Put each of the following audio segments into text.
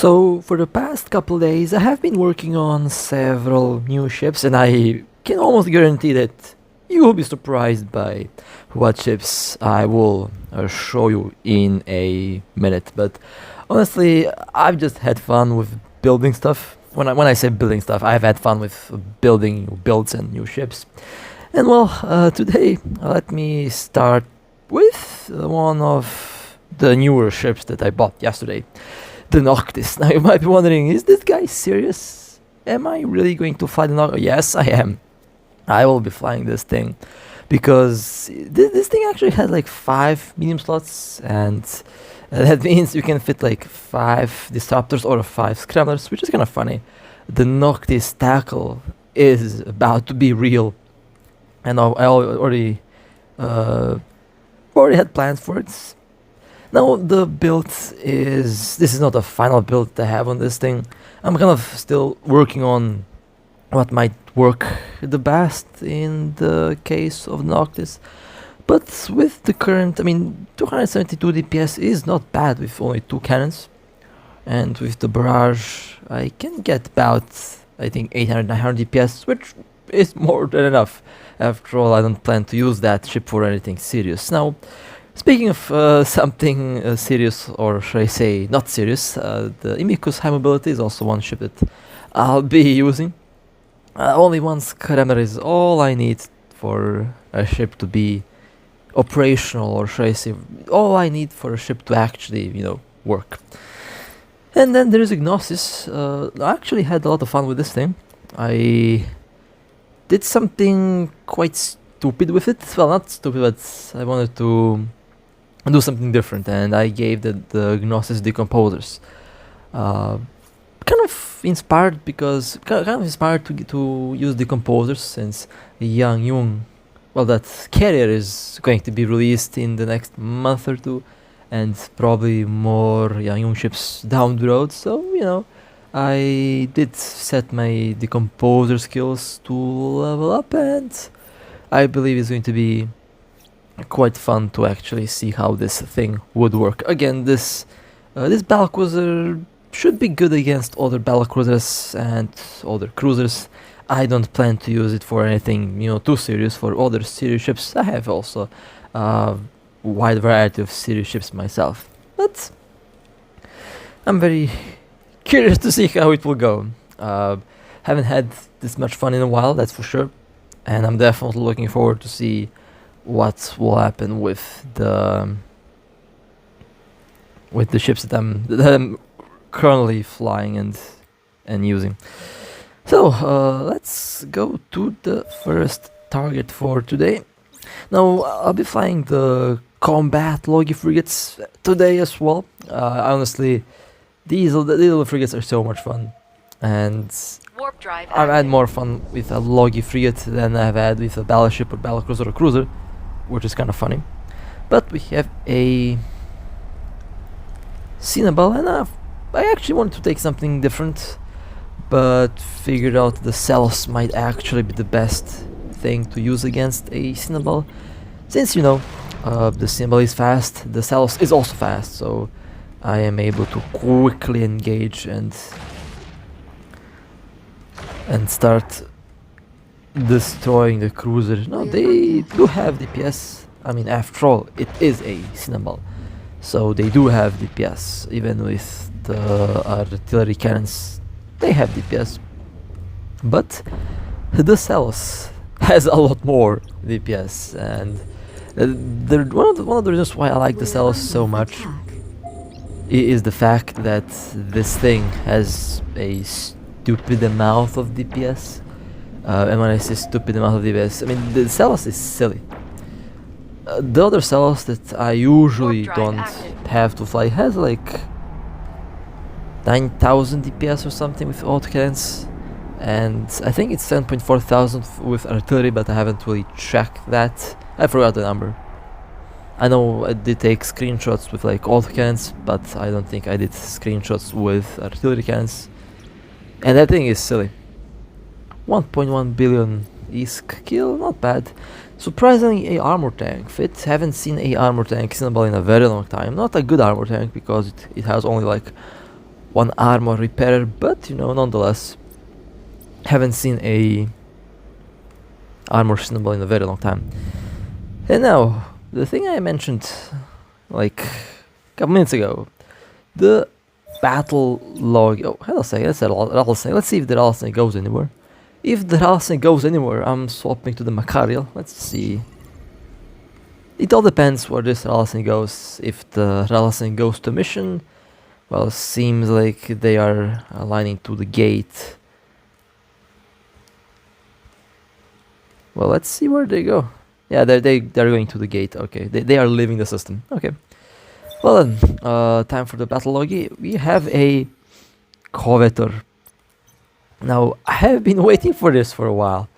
So, for the past couple days, I have been working on several new ships, and I can almost guarantee that you will be surprised by what ships I will show you in a minute. But honestly, I've just had fun with building stuff. When I say building stuff, I've had fun with building new builds and new ships. And well, today, let me start with one of the newer ships that I bought yesterday, the Noctis. Now you might be wondering, is this guy serious? Am I really going to fly the Noctis? Yes, I am. I will be flying this thing because this thing actually has like 5 medium slots, and that means you can fit like 5 disruptors or 5 scramblers, which is kind of funny. The Noctis tackle is about to be real, and I already had plans for it. Now the build this is not a final build that I have on this thing. I'm kind of still working on what might work the best in the case of Noctis. But with the current, 272 DPS is not bad with only 2 cannons. And with the barrage, I can get about, I think, 800, 900 DPS, which is more than enough. After all, I don't plan to use that ship for anything serious. Now, speaking of something serious, or should I say not serious, the Imicus High Mobility is also one ship that I'll be using. Only one scrammer is all I need for a ship to be operational, or should I say, all I need for a ship to actually, work. And then there is Gnosis. I actually had a lot of fun with this thing. I did something quite stupid with it. Well, not stupid, but I wanted to do something different, and I gave the Gnosis Decomposers. Kind of inspired to use Decomposers, since Yang Yung, well, that carrier is going to be released in the next month or two, and probably more Yang Yung ships down the road. So I did set my Decomposer skills to level up, and I believe it's going to be quite fun to actually see how this thing would work. Again, this battlecruiser should be good against other battlecruisers and other cruisers. I don't plan to use it for anything too serious. For other serious ships, I have also a wide variety of serious ships myself. But I'm very curious to see how it will go. Haven't had this much fun in a while, that's for sure, and I'm definitely looking forward to see what will happen with the ships that I'm currently flying and using. So let's go to the first target for today. Now I'll be flying the combat Logi frigates today as well. Honestly, these little frigates are so much fun, and Warp drive I've had more fun with a Logi frigate than I've had with a battleship or battlecruiser or cruiser, which is kind of funny. But we have a Cinnabal, and I actually wanted to take something different, but figured out the cells might actually be the best thing to use against a Cinnabal, since the Cinnabal is fast, the cells is also fast, so I am able to quickly engage and start destroying the cruiser. No, they do have DPS. After all, it is a Cinnabal, so they do have DPS. Even with the artillery cannons, they have DPS. But the cells has a lot more DPS, and one of the reasons why I like the cells so much is the fact that this thing has a stupid amount of DPS. And when I say stupid amount of DPS, the cells is silly. The other cells that I usually don't have to fly has like 9,000 DPS or something with autocannons, and I think it's 7.4 thousand with artillery, but I haven't really checked that. I forgot the number. I know I did take screenshots with like autocannons, but I don't think I did screenshots with artillery cannons, and that thing is silly. 1.1 billion ISK kill, not bad. Surprisingly, a armor tank fit. Haven't seen a armor tank Cinnabal in a very long time. Not a good armor tank, because it has only like one armor repairer, but you know, nonetheless, haven't seen a armor symbol in a very long time. And now, the thing I mentioned like a couple minutes ago, the battle log. Oh, hold on a second, that's a rattlesnake. Let's see if the rattlesnake goes anywhere. If the rattlesnake goes anywhere, I'm swapping to the Macarial. Let's see. It all depends where this rattlesnake goes. If the rattlesnake goes to mission, well, seems like they are aligning to the gate. Well, let's see where they go. Yeah, they're going to the gate. Okay, they are leaving the system. Okay. Well then, time for the battle logi. We have a covetor. Now, I have been waiting for this for a while,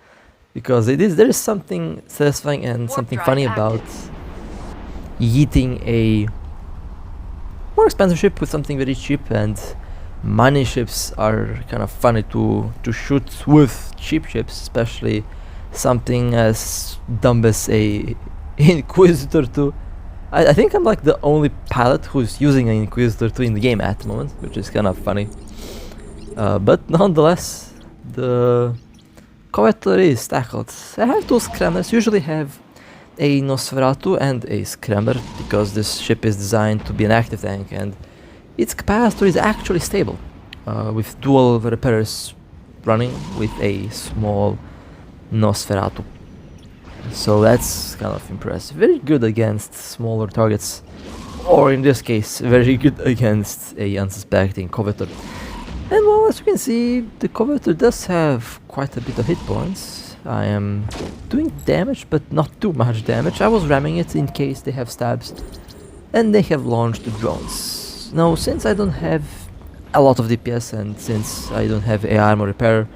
because there is something satisfying and something funny about yeeting a more expensive ship with something very cheap, and mining ships are kind of funny to shoot with cheap ships, especially something as dumb as a Inquisitor 2. I think I'm like the only pilot who's using an Inquisitor 2 in the game at the moment, which is kind of funny. But nonetheless, the covetor is tackled. I have two scramblers, usually have a Nosferatu and a scrambler, because this ship is designed to be an active tank and its capacitor is actually stable, with dual repairers running with a small Nosferatu. So that's kind of impressive. Very good against smaller targets, or in this case, very good against a unsuspecting covetor. And well, as you can see, the covetor does have quite a bit of hit points. I am doing damage, but not too much damage. I was ramming it in case they have stabs, and they have launched the drones. Now, since I don't have a lot of DPS, and since I don't have a armor repair,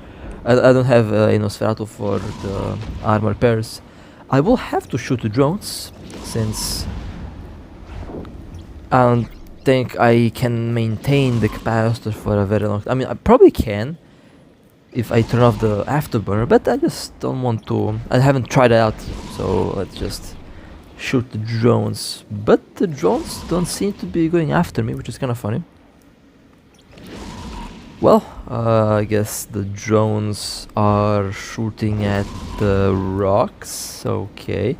I don't have a Nosferatu for the armor repairs, I will have to shoot the drones, since I don't think I can maintain the capacitor for a very long time. I mean, I probably can if I turn off the afterburner, but I just don't want to. I haven't tried it out, so let's just shoot the drones. But the drones don't seem to be going after me, which is kind of funny. Well, I guess the drones are shooting at the rocks. Okay.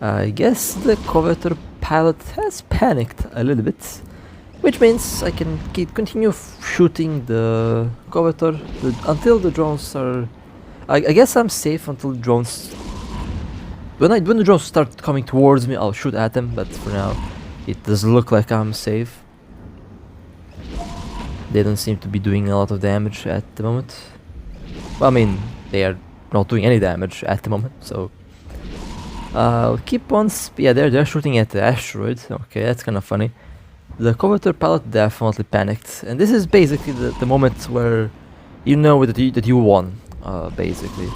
I guess the covetor pilot has panicked a little bit, which means I can continue shooting the covetor until the drones are... I guess I'm safe until the drones... When the drones start coming towards me, I'll shoot at them, but for now, it does look like I'm safe. They don't seem to be doing a lot of damage at the moment. Well, I mean, they are not doing any damage at the moment, so... I'll keep on... Yeah, they're shooting at the asteroid. Okay, that's kind of funny. The covetor pilot definitely panicked, and this is basically the moment where you know that you won, basically.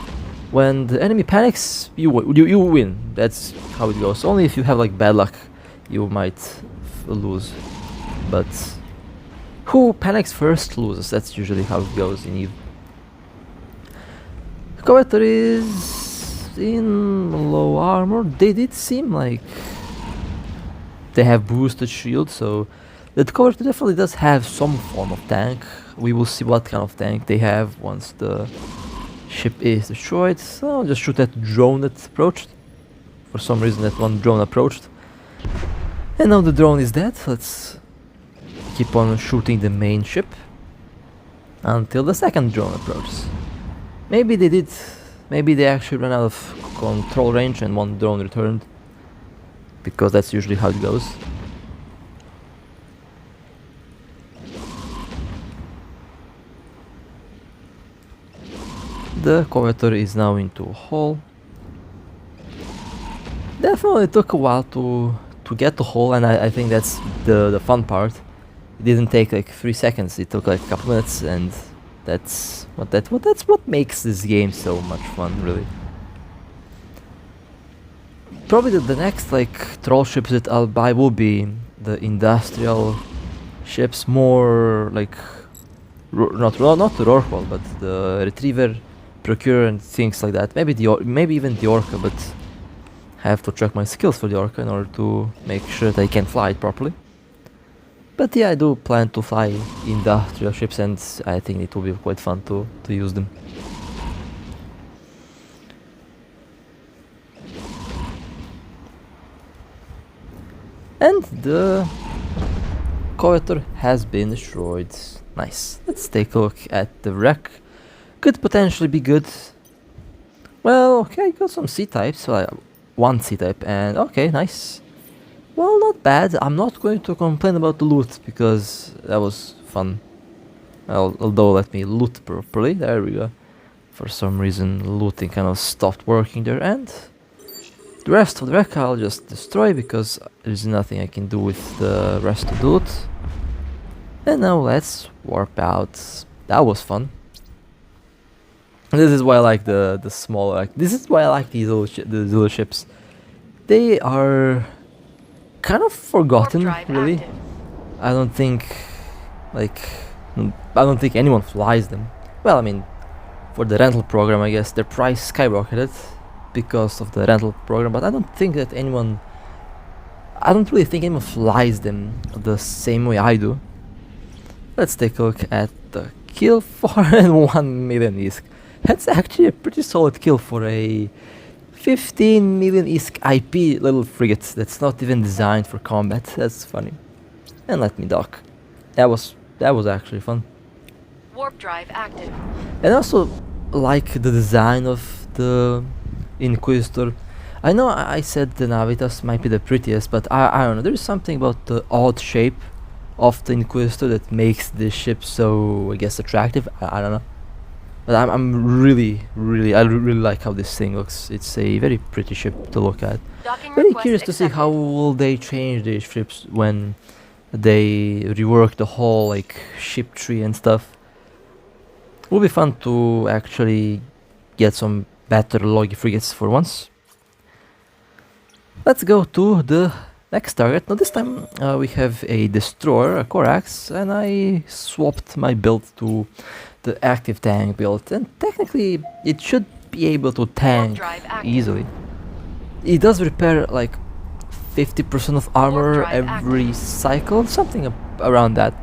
When the enemy panics, you win. That's how it goes. Only if you have like bad luck, you might lose. But who panics first loses. That's usually how it goes in Eve. Covetor is in low armor. They did seem like they have boosted shield, so the covetor definitely does have some form of tank. We will see what kind of tank they have once the ship is destroyed. So I'll just shoot that drone that approached. For some reason that one drone approached. And now the drone is dead. Let's keep on shooting the main ship until the second drone approaches. Maybe they actually ran out of control range and one drone returned, because that's usually how it goes. The covetor is now into a hole. Definitely took a while to get the hole, and I think that's the fun part. It didn't take like 3 seconds, it took like a couple minutes, and that's what makes this game so much fun, really. Probably the next like troll ships that I'll buy will be the industrial ships, more like not the Rorqual, but the Retriever, Procure, and things like that. Maybe even the Orca, but I have to check my skills for the Orca in order to make sure that I can fly it properly. But yeah, I do plan to fly industrial ships, and I think it will be quite fun to use them. And the covetor has been destroyed. Nice. Let's take a look at the wreck. Could potentially be good. Well, okay, got some C-types, one C-type, and okay, nice. Well, not bad. I'm not going to complain about the loot, because that was fun. Although, let me loot properly. There we go. For some reason, looting kind of stopped working there, and the rest of the wreck I'll just destroy, because there's nothing I can do with the rest of the loot. And now let's warp out. That was fun. This is why I like the small, this is why I like these little ships. They are kind of forgotten, really. Active. I don't think anyone flies them. Well, I mean, for the rental program, I guess their price skyrocketed because of the rental program, but I don't really think anyone flies them the same way I do. Let's take a look at the kill for 1 million ISK. That's actually a pretty solid kill for a 15 million ISK IP little frigate that's not even designed for combat. That's funny. And let me dock. That was actually fun. Warp drive active. And I also like the design of the Inquisitor. I know I said the Navitas might be the prettiest, but I don't know. There's something about the odd shape of the Inquisitor that makes this ship so, I guess, attractive. I don't know. But I really like how this thing looks. It's a very pretty ship to look at. Docking Very request curious to see accepted. how will they change these ships when they rework the whole ship tree and stuff. Will be fun to actually get some better Logi frigates for once. Let's go to the next target. Now this time we have a destroyer, a Corax, and I swapped my build to the active tank build, and technically it should be able to tank drive active. easily. It does repair like 50% of armor drive every cycle, something around that.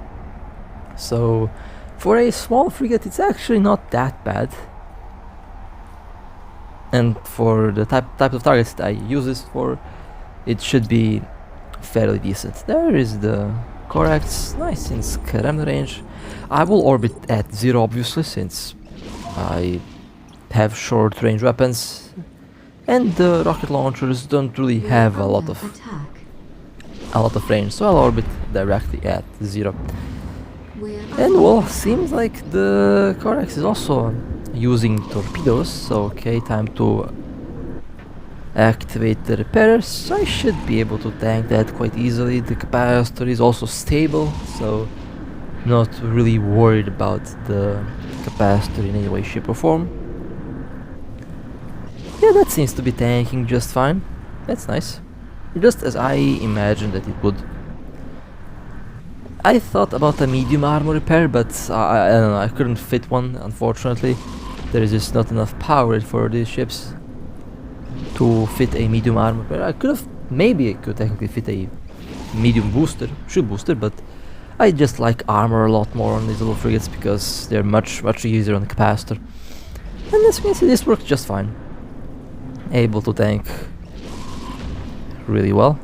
So for a small frigate it's actually not that bad. And for the type of targets that I use this for, it should be fairly decent. There is the Corax, nice in scram range. I will orbit at 0 obviously, since I have short range weapons, and the rocket launchers don't really have a lot of range, so I'll orbit directly at 0. And well, seems like the Corax is also using torpedoes, so okay, time to activate the repairers. I should be able to tank that quite easily. The capacitor is also stable, so not really worried about the capacitor in any way, shape or form. Yeah, that seems to be tanking just fine. That's nice. Just as I imagined that it would. I thought about a medium armor repair, but I don't know, I couldn't fit one, unfortunately. There is just not enough power for these ships to fit a medium armor repair. Maybe I could technically fit a medium shield booster, but I just like armor a lot more on these little frigates because they're much easier on the capacitor. And as you can see, this works just fine. Able to tank really well.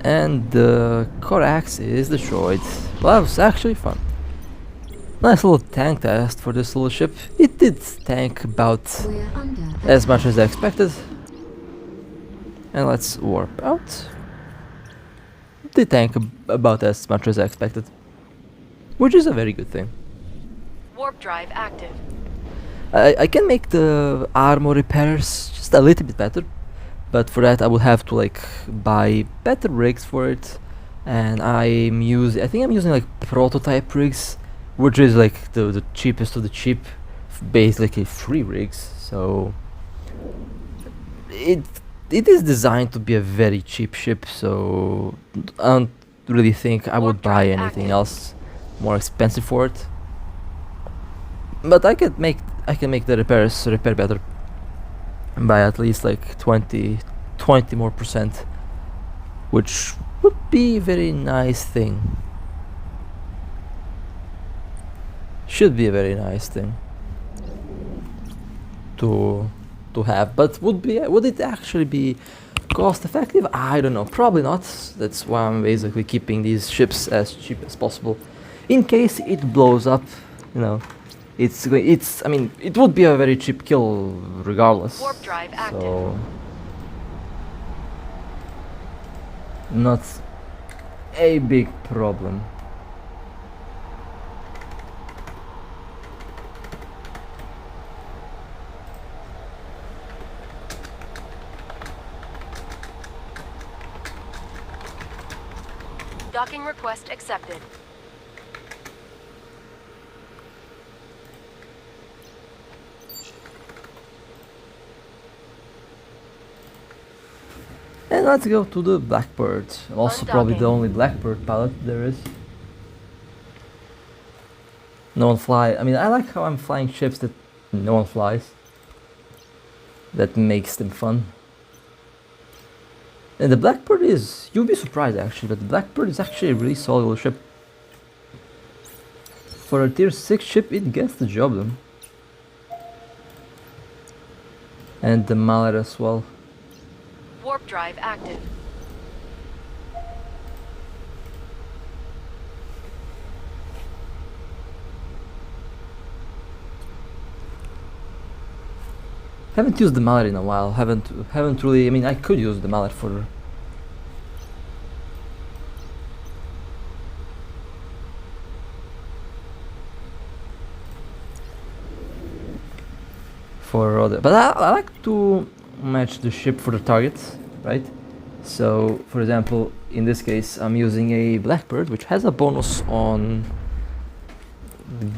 And the Corax is destroyed. Well, that was actually fun. Nice little tank test for this little ship. It did tank about as much as I expected. And let's warp out. It did tank about as much as I expected, which is a very good thing. Warp drive active. I can make the armor repairs just a little bit better, but for that I would have to buy better rigs for it, and I think I'm using prototype rigs, which is the cheapest of the cheap, basically free rigs. So it is designed to be a very cheap ship, so I don't really think I would buy anything else more expensive for it. But I can make the repairs repair better by at least 20 more %. which would be a very nice thing. Should be a very nice thing to have, but would it actually be cost effective? I don't know, probably not. That's why I'm basically keeping these ships as cheap as possible in case it blows up, you know. I mean, it would be a very cheap kill regardless. Warp drive active. So not a big problem. Docking request accepted. And let's go to the Blackbird. Also probably the Undocking. only Blackbird pilot there is. No one I mean, I like how I'm flying ships that no one flies. That makes them fun. And the Blackbird is, you'll be surprised actually, but the Blackbird is actually a really solid ship. For a tier 6 ship, it gets the job done. And the Mallet as well. Warp drive active. Haven't used the Mallet in a while. Haven't really. I mean, I could use the Mallet for other. But I like to match the ship for the targets, right? So, for example, in this case, I'm using a Blackbird, which has a bonus on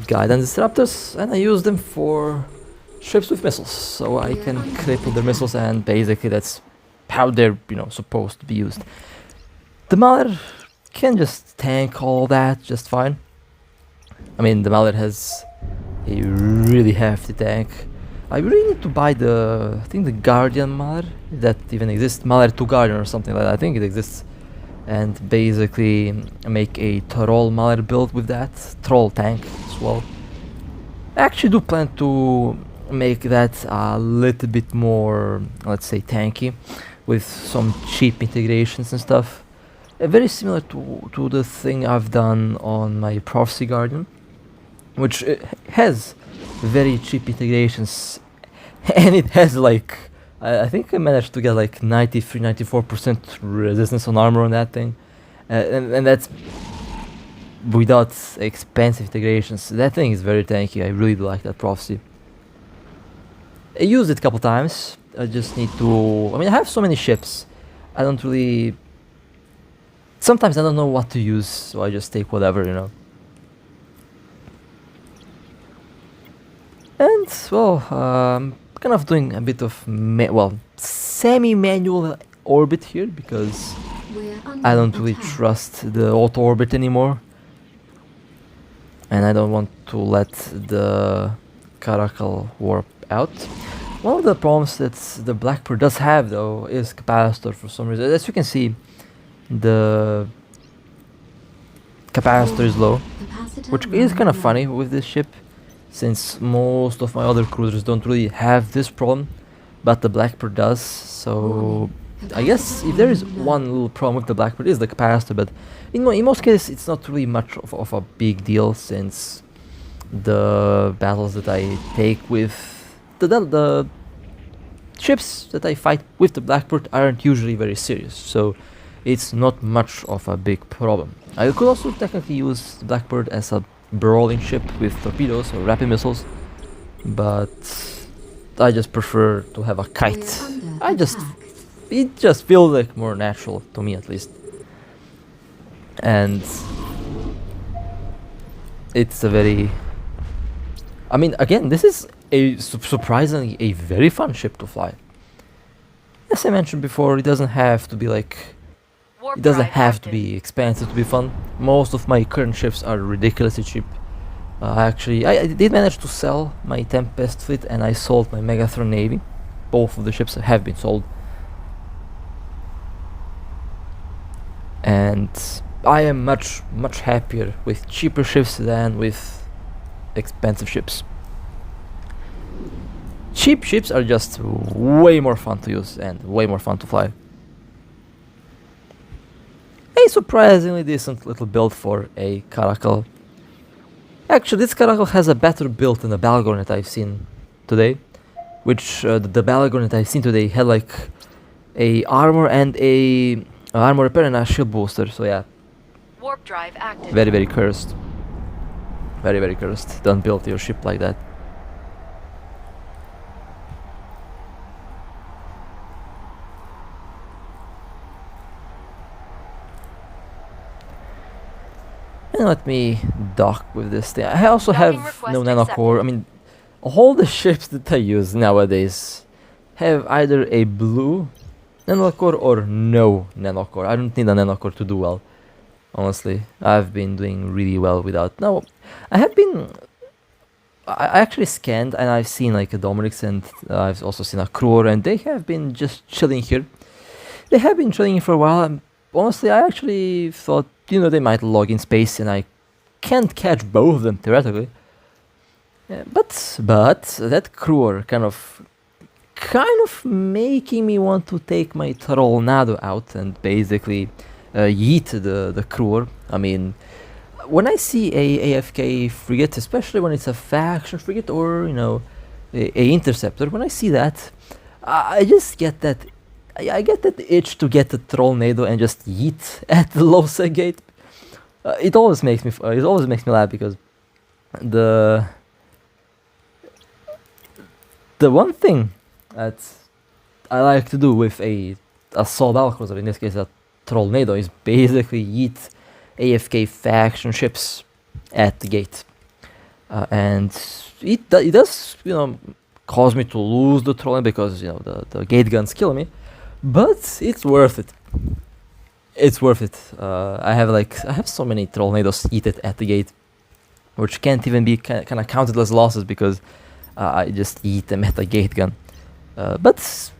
guidance disruptors, and I use them for ships with missiles, so I can cripple their missiles, and basically that's how they're, you know, supposed to be used. The Mallet can just tank all that just fine. I mean, the Mallet has a really hefty tank. I really need to buy I think the Guardian Mallet, that even exists, Mallet 2 Guardian or something like that, I think it exists. And basically make a Troll Mallet build with that, Troll tank as well. I actually do plan to make that a little bit more, let's say, tanky, with some cheap integrations and stuff. Very similar to the thing I've done on my Prophecy Guardian, which has very cheap integrations, and it has like, I think I managed to get like 93-94% resistance on armor on that thing, and that's without expensive integrations. That thing is very tanky. I really do like that Prophecy. I used it a couple times. I just need to, I mean, I have so many ships, I don't really, sometimes I don't know what to use, so I just take whatever, you know. And, well, kind of doing a bit of, semi-manual orbit here, because I don't really trust the auto orbit anymore. And I don't want to let the Caracal warp out. One of the problems that the Blackbird does have, though, is capacitor for some reason. As you can see, the capacitor is low, which is kind of funny with this ship, since most of my other cruisers don't really have this problem, but the Blackbird does. So I guess if there is one little problem with the Blackbird, is the capacitor, but in most cases it's not really much of a big deal, since the battles that I take with the ships that I fight with the Blackbird aren't usually very serious, so it's not much of a big problem. I could also technically use the Blackbird as a brawling ship with torpedoes or rapid missiles, but I just prefer to have a kite. It just feels like more natural to me, at least. And it's a very, I mean, again, this is surprisingly a very fun ship to fly. As I mentioned before, it doesn't have to be like, it doesn't have to be expensive to be fun. Most of my current ships are ridiculously cheap. Actually, I did manage to sell my Tempest fleet, and I sold my Megatron Navy. Both of the ships have been sold. And I am much happier with cheaper ships than with expensive ships. Cheap ships are just way more fun to use and way more fun to fly. A surprisingly decent little build for a Caracal. Actually, this Caracal has a better build than the Balgorn that I've seen today. Which the Balgorn that I've seen today had like a armor and a armor repair and a shield booster. So yeah, Warp drive active. very cursed. Very cursed. Don't build your ship like that. And let me dock with this thing. I also Docking have request no nanocore. I mean, all the ships that I use nowadays have either a blue nanocore or no nanocore. I don't need a nanocore to do well. Honestly, I've been doing really well without. Now, I have been. I actually scanned and I've seen like a Dominix and I've also seen a Kruor and they have been just chilling here. They have been chilling for a while. And honestly, I actually thought, you know, they might log in space and I can't catch both of them theoretically. But that Kruor kind of making me want to take my Trollnado out and basically yeet the Kruor. I mean, when I see a AFK frigate, especially when it's a faction frigate or, you know, a interceptor, when I see that, I just get that. I get that itch to get the Trollnado and just yeet at the Logi gate. It always makes me laugh because the one thing that I like to do with a assault battlecruiser, in this case a Trollnado, is basically yeet AFK faction ships at the gate, and it does, you know, cause me to lose the Trollnado because, you know, the gate guns kill me, but it's worth it. It's worth it. I have so many Trollnados yeeted at the gate, which can't even be kind of counted as losses because I just eat them at the gate gun. But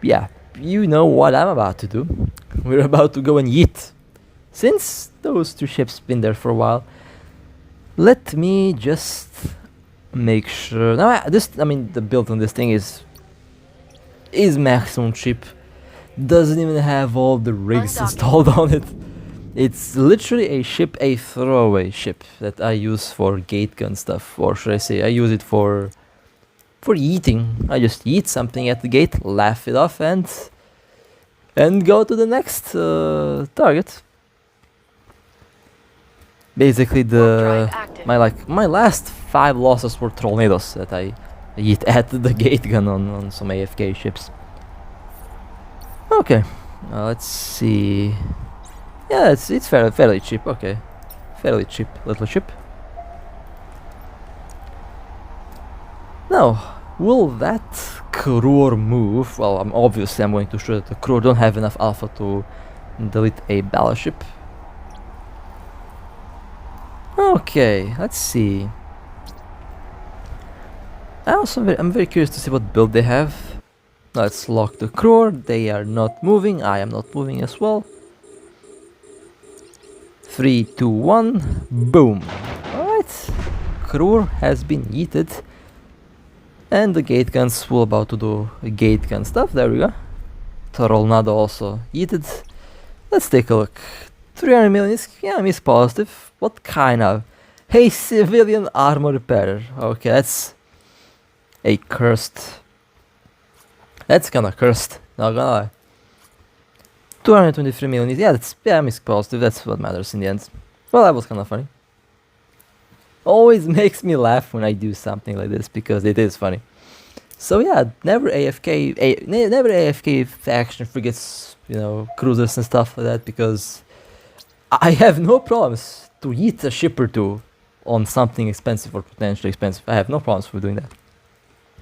yeah, you know what I'm about to do. We're about to go and yeet. Since those two ships been there for a while, let me just make sure. Now, the build on this thing is maximum cheap. Doesn't even have all the rigs installed on it. It's literally a ship, a throwaway ship that I use for gate gun stuff, or should I say, I use it for eating. I just eat something at the gate, laugh it off, and go to the next target. Basically, my last 5 losses were Trollnados that I eat at the gate gun on some AFK ships. Okay, let's see. Yeah, it's fairly cheap. Okay, fairly cheap little ship. Now, will that Kruor move? Well, obviously I'm going to shoot at the Kruor. Don't have enough alpha to delete a battleship. Okay, let's see. I'm very curious to see what build they have. Let's lock the Kruor. They are not moving. I am not moving as well. 3, 2, 1. Boom. Alright. Kruor has been yeeted. And the gate guns will about to do gate gun stuff. There we go. Trollnado also yeeted. Let's take a look. 300 million is, yeah, miss positive. What kind of? Hey, civilian armor repairer. Okay, that's a cursed. That's kinda cursed, not gonna lie. 223 million, yeah, miss positive, that's what matters in the end. Well, that was kinda funny. Always makes me laugh when I do something like this, because it is funny. So yeah, never AFK faction frigates, you know, cruisers and stuff like that, because I have no problems to eat a ship or two on something expensive or potentially expensive. I have no problems with doing that.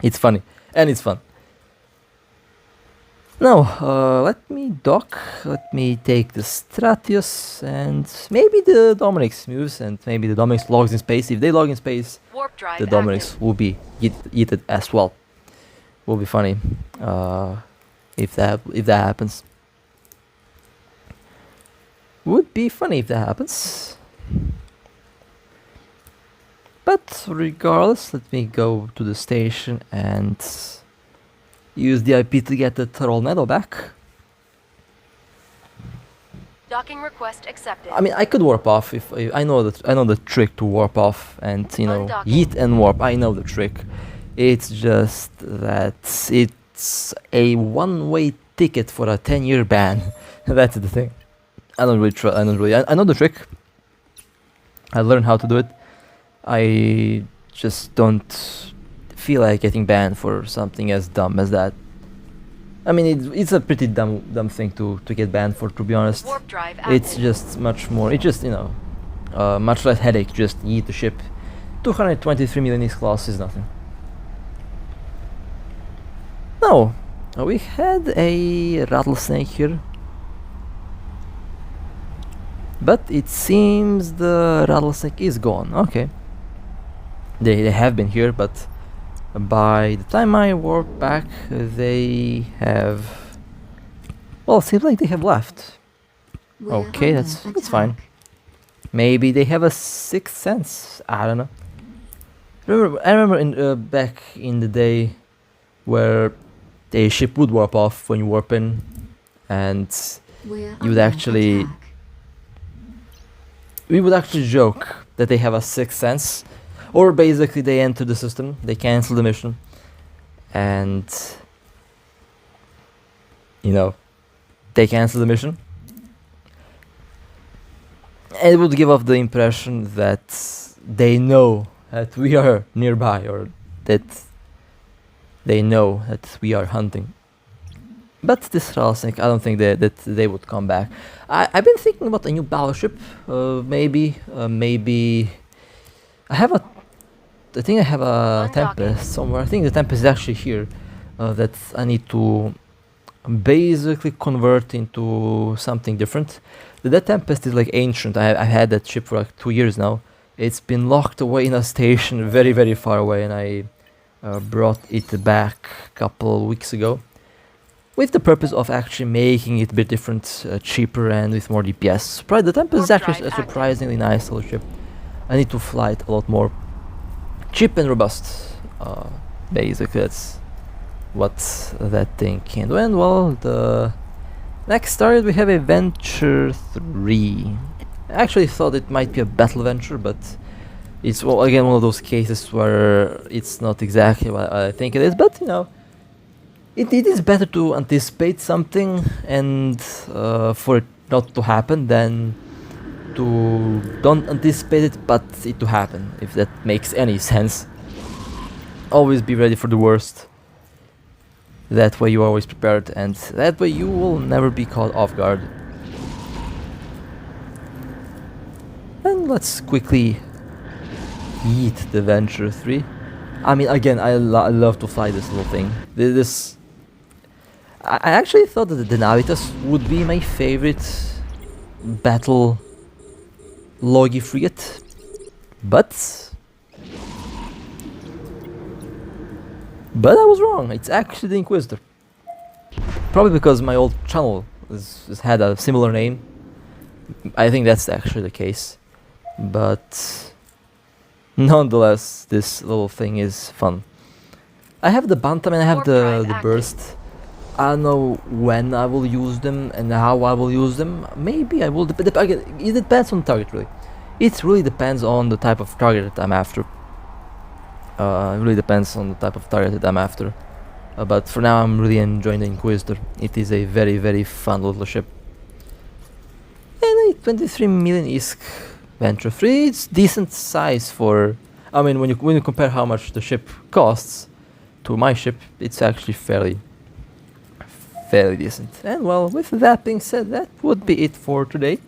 It's funny, and it's fun. Now, let me dock, let me take the Stratius, and maybe the Dominix moves, and maybe the Dominix logs in space. If they log in space, the Dominix will be yeeted as well. Will be funny if that happens. Would be funny if that happens. But regardless, let me go to the station and use the IP to get the tornado back. Docking request accepted. I mean, I could warp off if I know the trick to warp off and Undocking. yeet and warp. I know the trick. It's just that it's a one-way ticket for a 10-year ban. That's the thing. I don't really try. I know the trick. I learned how to do it. I just don't feel like getting banned for something as dumb as that. I mean, it's a pretty dumb thing to get banned for, to be honest. Warp drive active. It's just much more. It's just much less headache. Just eat the ship. 223 million East class is nothing. No, we had a rattlesnake here, but it seems the rattlesnake is gone. Okay, they have been here, but by the time I warp back, they have. Well, it seems like they have left. Okay, that's fine. Maybe they have a sixth sense. I don't know. I remember in back in the day where the ship would warp off when you warp in, and we would actually joke that they have a sixth sense, or basically they enter the system, they cancel the mission, and they cancel the mission. And it would give off the impression that they know that we are nearby, or that they know that we are hunting. But this rattlesnake, I don't think that they would come back. I've been thinking about a new battleship. Maybe I think I have a Tempest somewhere. I think the Tempest is actually here. That I need to basically convert into something different. That Tempest is like ancient. I've had that ship for like 2 years now. It's been locked away in a station very, very far away, and I brought it back a couple of weeks ago with the purpose of actually making it a bit different, cheaper, and with more DPS. Probably the Tempest is actually a surprisingly nice little ship. I need to fly it a lot more. Cheap and robust. Basically, that's what that thing can do. And well, the next target we have a Venture 3. I actually thought it might be a battle venture, but it's again one of those cases where it's not exactly what I think it is. But it is better to anticipate something and for it not to happen than to don't anticipate it but it to happen, if that makes any sense. Always be ready for the worst. That way you are always prepared, and that way you will never be caught off guard. And let's quickly eat the Venture 3. I mean, again, I love to fly this little thing. I actually thought that the Navitas would be my favorite battle Logi frigate, but I was wrong. It's actually the Inquisitor. Probably because my old channel has had a similar name. I think that's actually the case. But nonetheless, this little thing is fun. I have the Bantam and I have the Burst. I don't know when I will use them and how I will use them. Maybe I will. Again, it depends on the target, really. It really depends on the type of target that I'm after. It really depends on the type of target that I'm after. But for now, I'm really enjoying the Inquisitor. It is a very, very fun little ship. And a 23 million ISK Venture 3. It's decent size for. I mean, when you compare how much the ship costs to my ship, it's actually fairly decent. And well, with that being said, that would be it for today.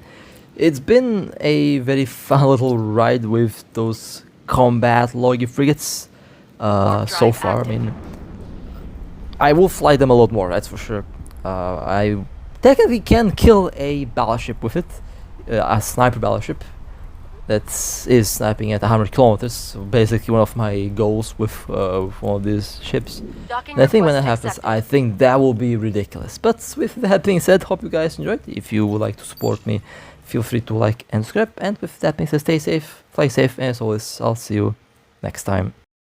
It's been a very fun little ride with those combat Logi frigates so far. I mean, I will fly them a lot more, that's for sure. I technically can kill a battleship with it, a sniper battleship that is sniping at 100 kilometers. So basically one of my goals with one of these ships. And I think when that happens, I think that will be ridiculous. But with that being said, hope you guys enjoyed. If you would like to support me, feel free to like and subscribe. And with that being said, stay safe, fly safe, and as always, I'll see you next time.